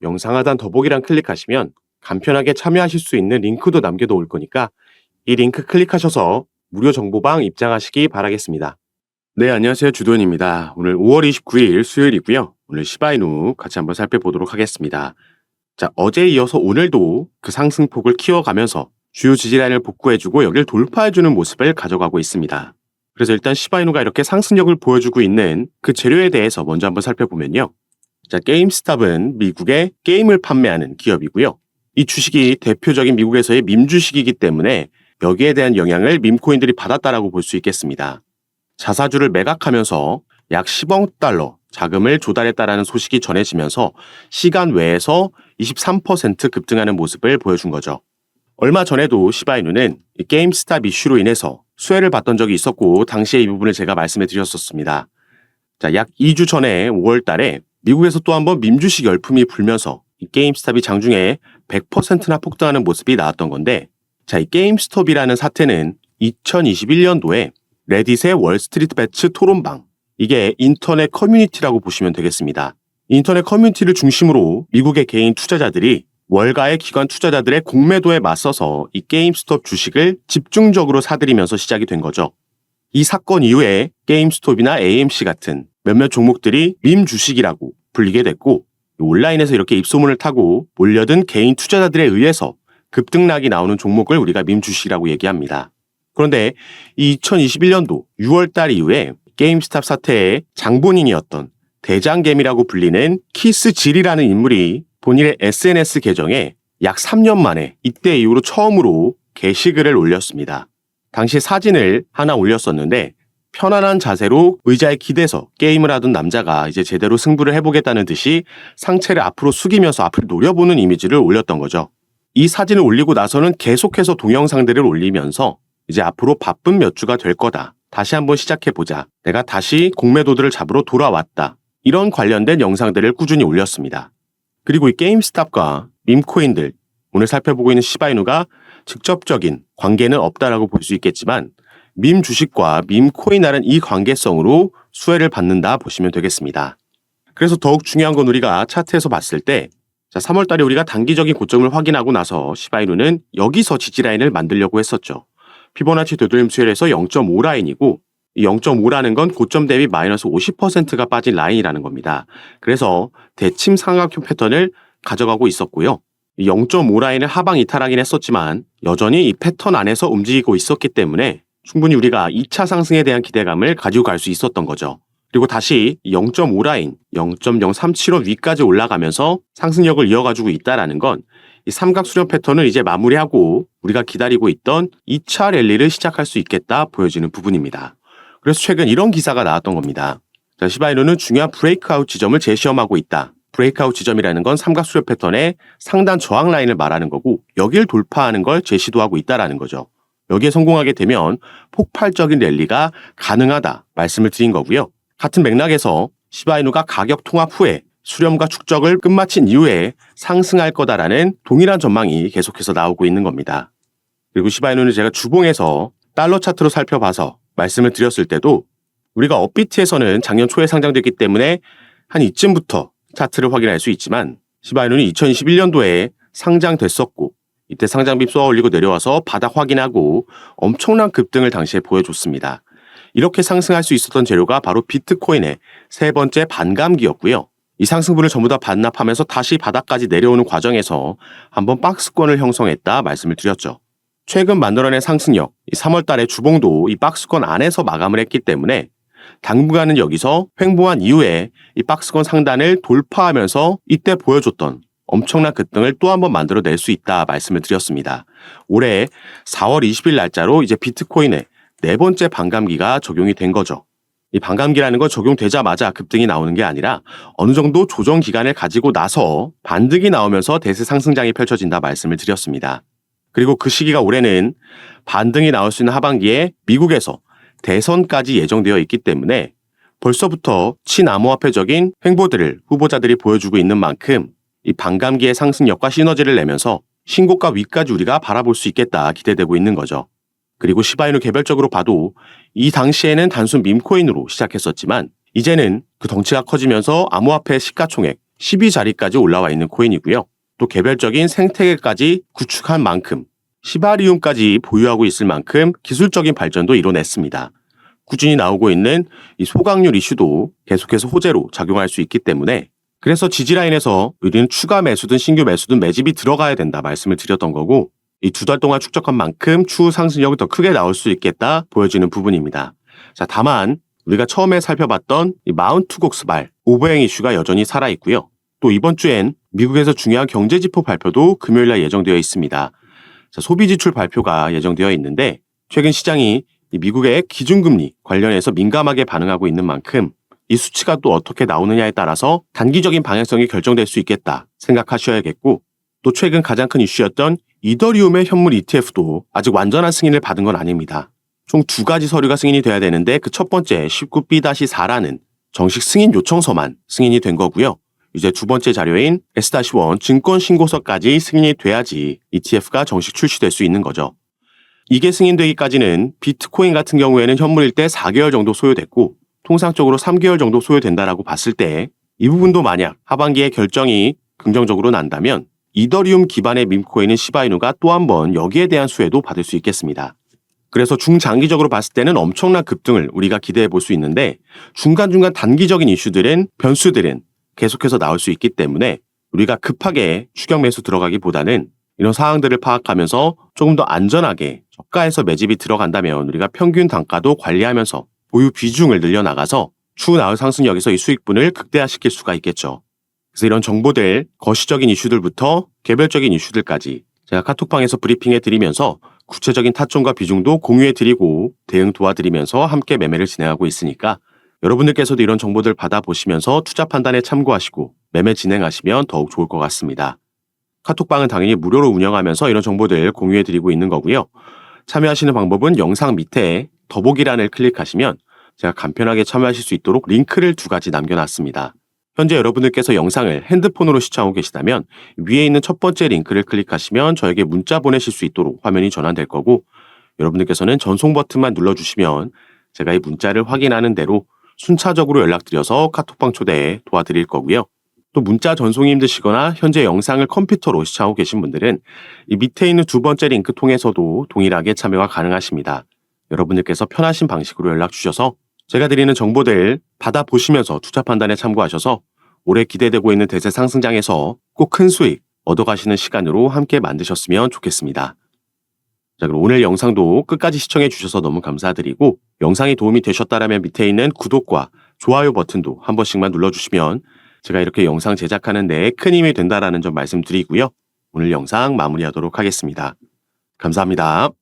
영상 하단 더보기란 클릭하시면 간편하게 참여하실 수 있는 링크도 남겨놓을 거니까 이 링크 클릭하셔서 무료 정보방 입장하시기 바라겠습니다. 네, 안녕하세요. 주도현입니다. 오늘 5월 29일 수요일이고요. 오늘 시바이누 같이 한번 살펴보도록 하겠습니다. 자, 어제에 이어서 오늘도 그 상승폭을 키워가면서 주요 지지라인을 복구해주고 여기를 돌파해주는 모습을 가져가고 있습니다. 그래서 일단 시바이누가 이렇게 상승력을 보여주고 있는 그 재료에 대해서 먼저 한번 살펴보면요. 자, 게임스탑은 미국의 게임을 판매하는 기업이고요. 이 주식이 대표적인 미국에서의 밈 주식이기 때문에 여기에 대한 영향을 밈코인들이 받았다라고 볼 수 있겠습니다. 자사주를 매각하면서 약 10억 달러 자금을 조달했다라는 소식이 전해지면서 시간 외에서 23% 급등하는 모습을 보여준 거죠. 얼마 전에도 시바이누는 게임스탑 이슈로 인해서 수혜를 받던 적이 있었고 당시에 이 부분을 제가 말씀해 드렸었습니다. 자, 약 2주 전에 5월 달에 미국에서 또 한번 밈주식 열풍이 불면서 이 게임스탑이 장중에 100%나 폭등하는 모습이 나왔던 건데, 자, 이 게임스톱이라는 사태는 2021년도에 레딧의 월스트리트 배츠 토론방, 이게 인터넷 커뮤니티라고 보시면 되겠습니다. 인터넷 커뮤니티를 중심으로 미국의 개인 투자자들이 월가의 기관 투자자들의 공매도에 맞서서 이 게임스톱 주식을 집중적으로 사들이면서 시작이 된 거죠. 이 사건 이후에 게임스톱이나 AMC 같은 몇몇 종목들이 밈 주식이라고 불리게 됐고, 온라인에서 이렇게 입소문을 타고 몰려든 개인 투자자들에 의해서 급등락이 나오는 종목을 우리가 밈 주식이라고 얘기합니다. 그런데 이 2021년도 6월 달 이후에 게임스탑 사태의 장본인이었던 대장개미라고 불리는 키스 질이라는 인물이 본인의 SNS 계정에 약 3년 만에 이때 이후로 처음으로 게시글을 올렸습니다. 당시 사진을 하나 올렸었는데 편안한 자세로 의자에 기대서 게임을 하던 남자가 이제 제대로 승부를 해보겠다는 듯이 상체를 앞으로 숙이면서 앞을 노려보는 이미지를 올렸던 거죠. 이 사진을 올리고 나서는 계속해서 동영상들을 올리면서 이제 앞으로 바쁜 몇 주가 될 거다. 다시 한번 시작해보자. 내가 다시 공매도들을 잡으러 돌아왔다. 이런 관련된 영상들을 꾸준히 올렸습니다. 그리고 이 게임스탑과 밈코인들, 오늘 살펴보고 있는 시바이누가 직접적인 관계는 없다라고 볼 수 있겠지만 밈 주식과 밈 코인이라는 이 관계성으로 수혜를 받는다 보시면 되겠습니다. 그래서 더욱 중요한 건 우리가 차트에서 봤을 때, 자, 3월 달에 우리가 단기적인 고점을 확인하고 나서 시바이누는 여기서 지지라인을 만들려고 했었죠. 피보나치 되돌림 수열에서 0.5라인이고 이 0.5라는 건 고점 대비 마이너스 50%가 빠진 라인이라는 겁니다. 그래서 대침 삼각형 패턴을 가져가고 있었고요. 0.5 라인을 하방 이탈하긴 했었지만 여전히 이 패턴 안에서 움직이고 있었기 때문에 충분히 우리가 2차 상승에 대한 기대감을 가지고 갈 수 있었던 거죠. 그리고 다시 0.5 라인, 0.0375 위까지 올라가면서 상승력을 이어가지고 있다는 건 이 삼각 수렴 패턴을 이제 마무리하고 우리가 기다리고 있던 2차 랠리를 시작할 수 있겠다 보여지는 부분입니다. 그래서 최근 이런 기사가 나왔던 겁니다. 자, 시바이누는 중요한 브레이크아웃 지점을 재시험하고 있다. 브레이크아웃 지점이라는 건 삼각수렴 패턴의 상단 저항 라인을 말하는 거고 여길 돌파하는 걸 재시도하고 있다는 거죠. 여기에 성공하게 되면 폭발적인 랠리가 가능하다 말씀을 드린 거고요. 같은 맥락에서 시바이누가 가격 통합 후에 수렴과 축적을 끝마친 이후에 상승할 거다라는 동일한 전망이 계속해서 나오고 있는 겁니다. 그리고 시바이누는 제가 주봉에서 달러 차트로 살펴봐서 말씀을 드렸을 때도 우리가 업비트에서는 작년 초에 상장됐기 때문에 한 이쯤부터 차트를 확인할 수 있지만 시바이누는 2021년도에 상장됐었고 이때 상장비 쏘아 올리고 내려와서 바닥 확인하고 엄청난 급등을 당시에 보여줬습니다. 이렇게 상승할 수 있었던 재료가 바로 비트코인의 세 번째 반감기였고요. 이 상승분을 전부 다 반납하면서 다시 바닥까지 내려오는 과정에서 한번 박스권을 형성했다 말씀을 드렸죠. 최근 만들어낸 상승력, 3월 달에 주봉도 이 박스권 안에서 마감을 했기 때문에 당분간은 여기서 횡보한 이후에 이 박스권 상단을 돌파하면서 이때 보여줬던 엄청난 급등을 또 한번 만들어낼 수 있다 말씀을 드렸습니다. 올해 4월 20일 날짜로 이제 비트코인의 네 번째 반감기가 적용이 된 거죠. 이 반감기라는 건 적용되자마자 급등이 나오는 게 아니라 어느 정도 조정 기간을 가지고 나서 반등이 나오면서 대세 상승장이 펼쳐진다 말씀을 드렸습니다. 그리고 그 시기가 올해는 반등이 나올 수 있는 하반기에 미국에서 대선까지 예정되어 있기 때문에 벌써부터 친암호화폐적인 횡보들을 후보자들이 보여주고 있는 만큼 이 반감기의 상승력과 시너지를 내면서 신고가 위까지 우리가 바라볼 수 있겠다 기대되고 있는 거죠. 그리고 시바이누 개별적으로 봐도 이 당시에는 단순 밈코인으로 시작했었지만 이제는 그 덩치가 커지면서 암호화폐 시가총액 12자리까지 올라와 있는 코인이고요. 또 개별적인 생태계까지 구축한 만큼 시바리움까지 보유하고 있을 만큼 기술적인 발전도 이뤄냈습니다. 꾸준히 나오고 있는 이 소각률 이슈도 계속해서 호재로 작용할 수 있기 때문에 그래서 지지라인에서 우리는 추가 매수든 신규 매수든 매집이 들어가야 된다 말씀을 드렸던 거고 이 2달 동안 축적한 만큼 추후 상승력이 더 크게 나올 수 있겠다 보여지는 부분입니다. 자, 다만 우리가 처음에 살펴봤던 이 마운트 곡스발 오버행 이슈가 여전히 살아있고요. 또 이번 주엔 미국에서 중요한 경제지표 발표도 금요일날 예정되어 있습니다. 자, 소비지출 발표가 예정되어 있는데 최근 시장이 이 미국의 기준금리 관련해서 민감하게 반응하고 있는 만큼 이 수치가 또 어떻게 나오느냐에 따라서 단기적인 방향성이 결정될 수 있겠다 생각하셔야겠고 또 최근 가장 큰 이슈였던 이더리움의 현물 ETF도 아직 완전한 승인을 받은 건 아닙니다. 총 2가지 서류가 승인이 돼야 되는데 그 첫 번째 19B-4라는 정식 승인 요청서만 승인이 된 거고요. 이제 두 번째 자료인 S-1 증권 신고서까지 승인이 돼야지 ETF가 정식 출시될 수 있는 거죠. 이게 승인되기까지는 비트코인 같은 경우에는 현물일 때 4개월 정도 소요됐고 통상적으로 3개월 정도 소요된다라고 봤을 때 이 부분도 만약 하반기에 결정이 긍정적으로 난다면 이더리움 기반의 밈코인인 시바이누가 또 한 번 여기에 대한 수혜도 받을 수 있겠습니다. 그래서 중장기적으로 봤을 때는 엄청난 급등을 우리가 기대해 볼 수 있는데 중간중간 단기적인 이슈들은 변수들은 계속해서 나올 수 있기 때문에 우리가 급하게 추격 매수 들어가기보다는 이런 상황들을 파악하면서 조금 더 안전하게 저가에서 매집이 들어간다면 우리가 평균 단가도 관리하면서 보유 비중을 늘려나가서 추후 나올 상승력에서 이 수익분을 극대화시킬 수가 있겠죠. 그래서 이런 정보들, 거시적인 이슈들부터 개별적인 이슈들까지 제가 카톡방에서 브리핑해 드리면서 구체적인 타점과 비중도 공유해 드리고 대응 도와드리면서 함께 매매를 진행하고 있으니까 여러분들께서도 이런 정보들 받아보시면서 투자 판단에 참고하시고 매매 진행하시면 더욱 좋을 것 같습니다. 카톡방은 당연히 무료로 운영하면서 이런 정보들 공유해 드리고 있는 거고요. 참여하시는 방법은 영상 밑에 더보기란을 클릭하시면 제가 간편하게 참여하실 수 있도록 링크를 2가지 남겨놨습니다. 현재 여러분들께서 영상을 핸드폰으로 시청하고 계시다면 위에 있는 첫 번째 링크를 클릭하시면 저에게 문자 보내실 수 있도록 화면이 전환될 거고 여러분들께서는 전송 버튼만 눌러주시면 제가 이 문자를 확인하는 대로 순차적으로 연락드려서 카톡방 초대에 도와드릴 거고요. 또 문자 전송이 힘드시거나 현재 영상을 컴퓨터로 시청하고 계신 분들은 이 밑에 있는 2번째 링크 통해서도 동일하게 참여가 가능하십니다. 여러분들께서 편하신 방식으로 연락 주셔서 제가 드리는 정보들 받아보시면서 투자 판단에 참고하셔서 올해 기대되고 있는 대세 상승장에서 꼭 큰 수익 얻어가시는 시간으로 함께 만드셨으면 좋겠습니다. 자, 그럼 오늘 영상도 끝까지 시청해 주셔서 너무 감사드리고 영상이 도움이 되셨다면 밑에 있는 구독과 좋아요 버튼도 한 번씩만 눌러주시면 제가 이렇게 영상 제작하는 데 큰 힘이 된다라는 점 말씀드리고요. 오늘 영상 마무리하도록 하겠습니다. 감사합니다.